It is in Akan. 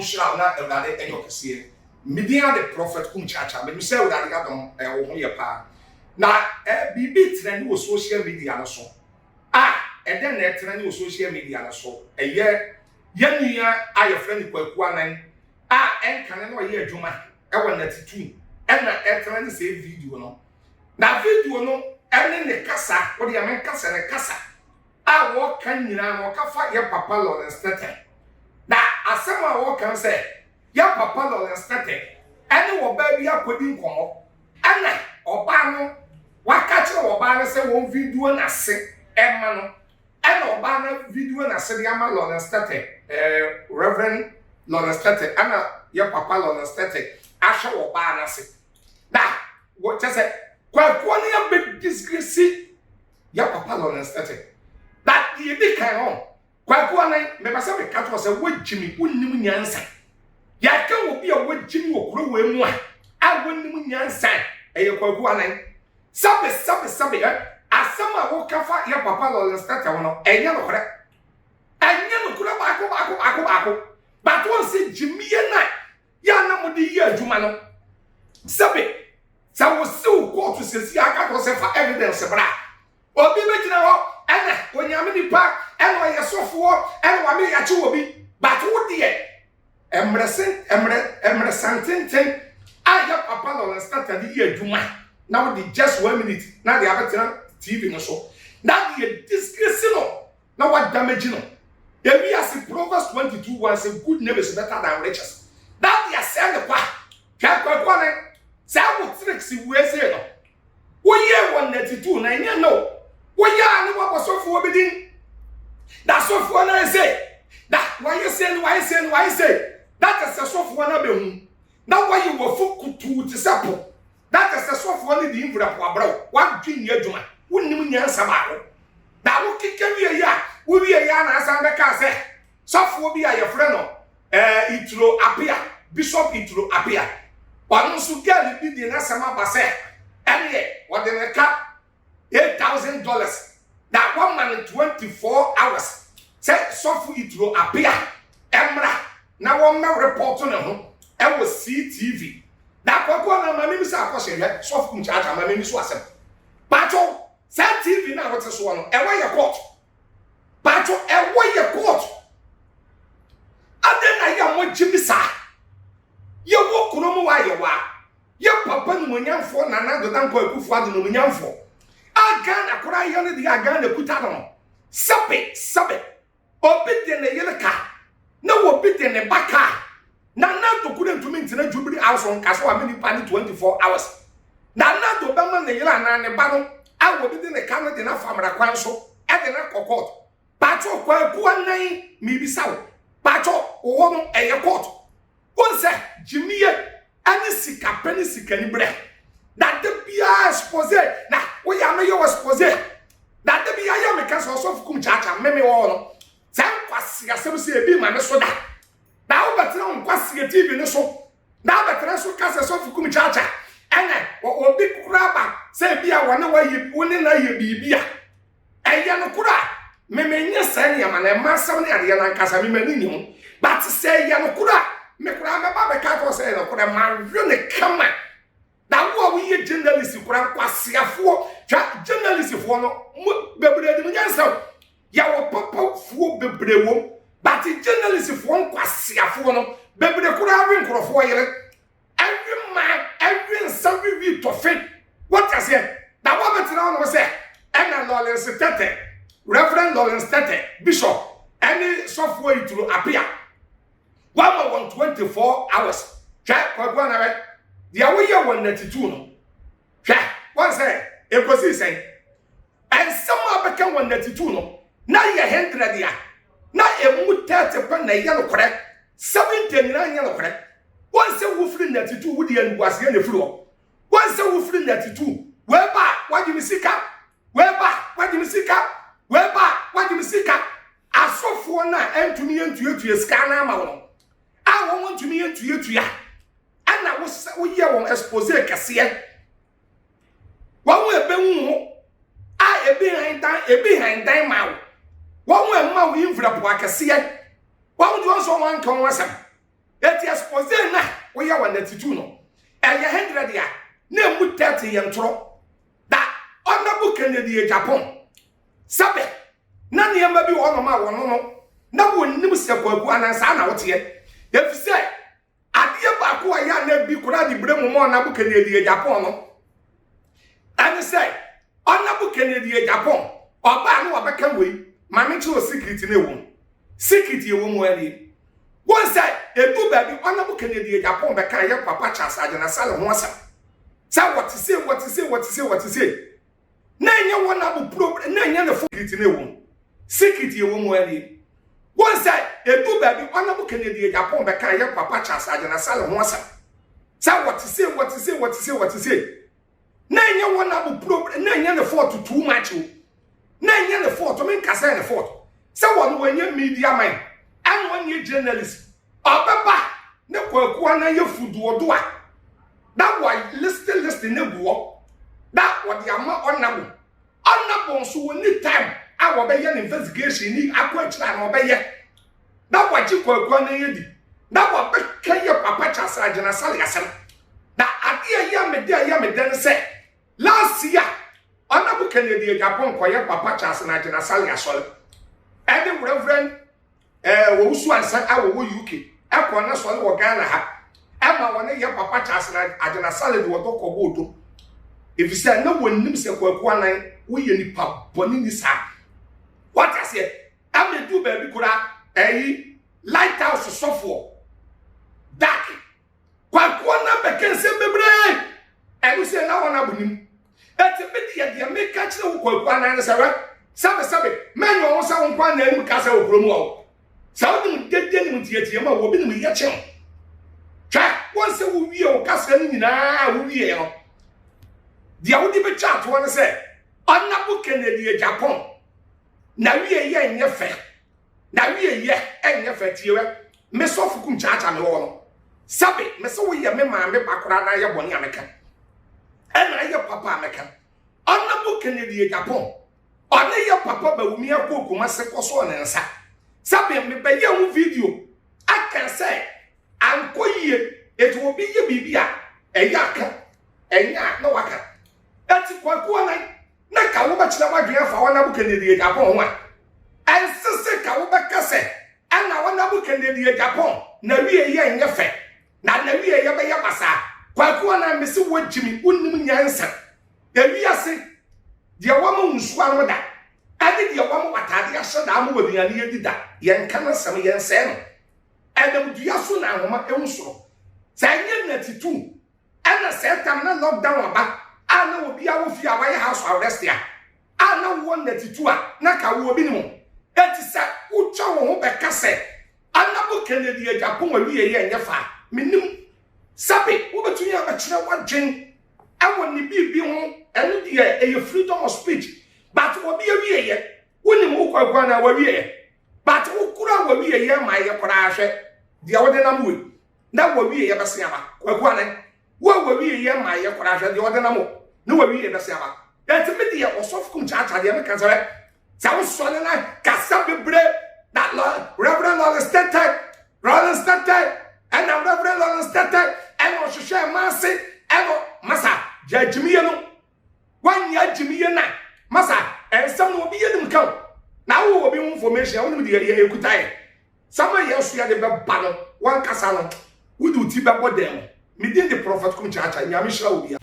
shira na Ewurade enyo kese media the prophet Kumchacha me say Ewurade adom wo ho ye pa na bibi trend wo social media no so eden na trend wo social media no so eye yanua aye friend Kwaku Anan enkane no ye adwuma e na titu na trend say video no na video no ene ne kasa wo de amen kasa ne kasa wo kan nyina no kafa ye papa Lawrence Tete na asema wo kan say ye papa Lawrence Tete ene wo ba bi akodi nkomo ana oba no waka kire oba no say won video na se ema no ene oba na video na se de ama Lawrence Tete Reverend Lawrence Tete ana ye papa Lawrence Tete ahwe oba na se na wo say Kwaku ni ya be disgrace ya papa Lawrence Tete that ye be kan on Kwaku Anan me ba say me ka to say wojimi unnim nyansa ya ka obi a wojimi okuro we mu a wonnim nyansa eye Kwaku Anan sabe asama wo kafa ya papa Lawrence Tete wono enye no kore baako but won say jimiye na ya na mudi ye adwuma no sabe sa wo se wo court sesi aka to se fa evidence bra obi begina ho ene onyame nipa ene wa yesofo ene wa me yachi obi but wo de emre santenten aya papa Lawrence Tete di adwuma na wo de just 1 minute na de abetena TV no so na de disgrace no na what damage no ebi as Proverbs 22:1 say good name is better than riches that they send the kwa Kwaku Anan say wo tricks we say no wo ye 192 na nya no wo ya ni wo sofo obidin da sofo na say that why say that is the sofo na be hu na why you wo fo kutu ti sapo that is the sofo na di invura po abro wa twin ya dwuma wonnim nyansa ba ho da wo kikewie ya wo wie ya na asa be ka say sofo bi a ye frɛ no Ituro Apia Bishop Ituro Apia wanu su girl bi di na sama ba say ene what dem ka $8,000 that one man 24 hours say sofo Ituro Apia emra na won me report no ho e wo CTV that Kwaku Anan ma me sa akose ye sofo Kumchacha ma me so asem pacho say TV na what so no e wa ye court pacho e wa ye court adena ya mo jimisa ye wo kuno wa ye wa ye papa no nyamfo na na do dan Kwaku fu ado no nyamfo aga na kura ye ne di aga na kuta no sabe obi de ne yele ka na obi de ne baka na to kura ntumi ntina jubiri house on kaso amini pani 24 hours na do be ma ne yele na ne ba no a obi de ne ka no de na famra kwan so e de na kokot pacho Kwaku Anan mi bisawo pacho wo no eye court won say jimiye ani sika pani sika ni bre that the bia expose na wo ya me yo expose that the bia ya me ka so Kumchacha me wo no say kwasi asem se ebi ma me so da wo betre on kwasi TV ni so da betre so ka se Kumchacha ene obi kura ba say bia wona wa yi woni na ye bibia eye no kura me nya sane ya ma na ma sam ne ade na nkasa me mani ni ho but say ye no kura me kura me ba be ka to say no kura ma hwe ne kama na wo ye journalist kura kwasiafo twa journalist fo no bebre di nyansa ya wo papa fo bebre wo but journalist fo kwasiafo no bebre kura wi nkrofo yere every somebody we to fit what I say na wo betina no say ena Lawrence Tete Reverend Lawrence Tete Bishop any software Ituro Apia 124 hours twa Kwaku Anan dia wo ye 192 no twa one say ekosi say and some abeka 192 no na ye 100 dia na emu 30 pa na ye no korrect 70 na ye no korrect one say wo free 92 wo dia nu ase na free ho one say wo free 92 we ba wajimi sika asofo na entumi yentuyetuye sika na ma wo a wo ntumi yentuyetuya ana wo ye won expose kase wo ebe hu a ebi handan ma wo emma wo invra po akase wo do so wan kan wasam eti expose na we ya 192 no eye 100 ya na mu 30 ye ntoro da Honorable Kennedy Japan sabe na niam bi wo no ma wo no na wonnim se kwagu anansa na wote ye efise ade ba ko ya na bi kura di bremu mo Honorable Kennedy Japan no and say Honorable Kennedy Japan oba no obeka we mame chi o secret na ewu secret ye wo mu ali won say edu ba bi Honorable Kennedy Japan be kan ye papa Charles Agena Sale ho asa say what say na nya wona bu problem na nya na secret na ewu secret ye wo mu ali won say edu ba bi Honorable Kennedy Japan be kan ye papa Charles Agena Sale ho asa say what say na nya wona bu problem na nya na fault too much na nya na fault o men kasa na fault say won wanya media man an wanya journalist obeba ne kwaku na ye fudu odo a that was listen ne buo that what the ama honorable so any time I will be an investigation ni akwachira na obeye that was kwaku na ye di that was be kan ye papa Charles Agena Sale asem that adia ya me den say last year Honorable Kennedy Japan koye papa Charles Agena Sale asole and the reverend wo usu ansa awo UK akona sole wo Ghana ha ama wona ye papa Charles Agena Sale de wo to kobodo if you say no wonnim se kwaku anan wo ye nipa boni ni sa what I say am do baby kura lighthouse sofo dark kwaku na bekense bebre and you say na wona bunim eti bidi ye de make kire wo kwaku anan sabe menyo won sa won kwa na nim kasa wo promu o sa won dede nim tietie ma wo bi nim ye che twa won se wo wie o kasa ni nyina wo wie no dia wo di be chat won se Honorable Kennedy Japan na wie ye enye fe na wie ye enye fe tiewe me so fukum chacha me wo no sabe me so wo ye me ma me bakora na ye boni ameka na ye papa ameka Honorable Kennedy Japan one ye papa ba wumi akokuma se koso ne nsa sabe me be ye hu video aka say ankoyie it will be ye bibia eyaka enya na waka ati kwaku na ka wo ba kira wadwe fa Honorable Kennedy Japan ho a ensese ka wo ba kase ana Honorable Kennedy Japan na wie ye nye fe na wie ye be ye basa kwaku na mesi wojimi unnim nyansa ewi ase de wamu nsu anu da ade de wamu watade ahye da amu waduane ye dida ye nka na sam ye nse no edem dua so na ahoma ewusoro sanye na titu ana setam na lockdown aba ana obi awo fi awaye house arrest ya ana won na titu a na ka wo obi ni mo eti sa ucha wo ho be kase Honorable Kennedy Japan wa wie ye nyefa minim sabe wo betuni abakire wadwen awon ni bibi ho enu de e freedom of speech but wo bi wie ye wonim wo kwagwa na wa wie ye but wo kura wa wie ye ma ye kora ahwe de wo de nam we na wa wie ye bese aba kwagwa na wo wie ye ma ye kora ahwe de wo de nam na wa wie ye bese aba enti me de osofukum chacha de me kan sare sa wo so na kasa bebre that Reverend Lawrence Tete and Reverend Lawrence Tete and o hwehwe mase and masa jajimiye no wan ya jimiye na masa ensam no obi yenim kan na wo obi information wonu de ye ekutai sama yesu ya de be ba no wan kasa no wudu ti be bodem me din the prophet kum chacha nyame hira obi